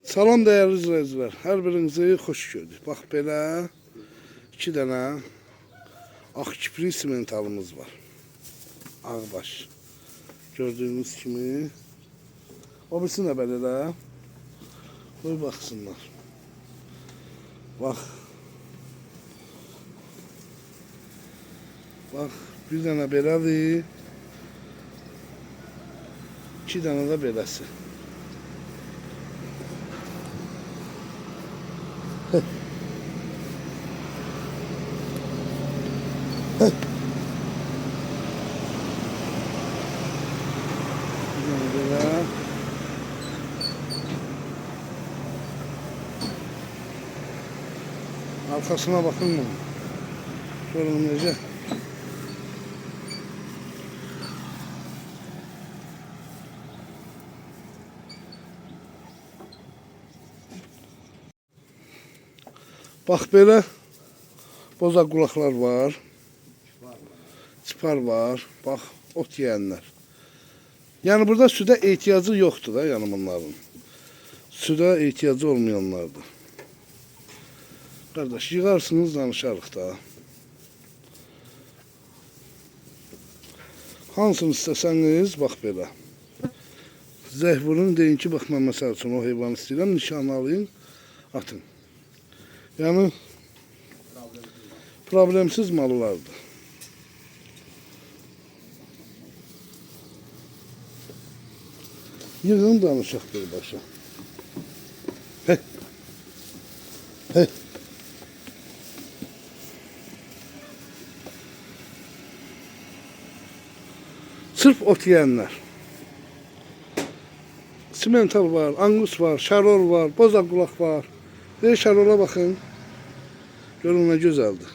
Salam değerli izləyicilər. Hər birinizi xoş gördük. Bax belə 2 dənə ağ kiprik simentalımız var. Ağbaş. Gördüyünüz kimi. O birisi nə belə? Qoy baxsınlar. Bax. Bax, bir dənə belədir. 2 dənə də beləsi. Böyle. Arkasına bakın mı? Şöyle nece? Bax belə boza qulaqlar var. Çipar var. Bax ot yeyənlər. Yəni burada südə ehtiyacı yoxdur da, yəni bunların. Südə ehtiyacı olmayanlardır. Qardaş, yığarsınız, danışarıq da. Hansını istəsəniz, bax belə. Zəh vurun, deyin ki, bax mən məsəl üçün o heyvanı istəyirəm, nişan alayım, atın. Yəni problemsiz mallardır. Yığın danışaq birbaşa. Hey. Hey. Sırf ot yeyənlər. Simental var, angus var, şarol var, boza qulaq var. Ve şarola bakın. Görün ne güzeldir.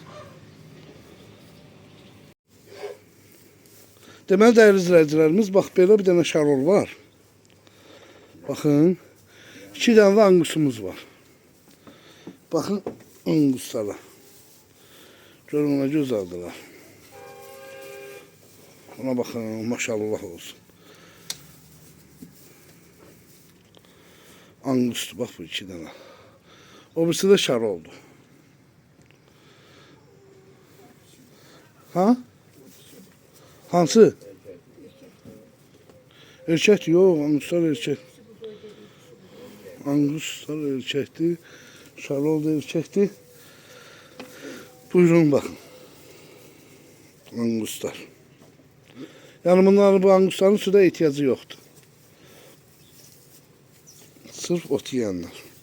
Deməli dəyərli izləyicilərimiz, bax belə bir dənə şarol var. Bakın. 2 dənə də angusumuz var. Bakın anguslara. Görün ne güzeldirlər. Ona bakın, maşallah olsun. Angustu bak bu 2 dənə. O birisi de şaroldu. Ha? Hansı? Erkek yok, anguslar erkek. Anguslar erkekti. Şarol da erkekti. Buyurun bakın. Anguslar. Yani bunların bu angusların suda ihtiyacı yoktu. Sırf ot yiyenler.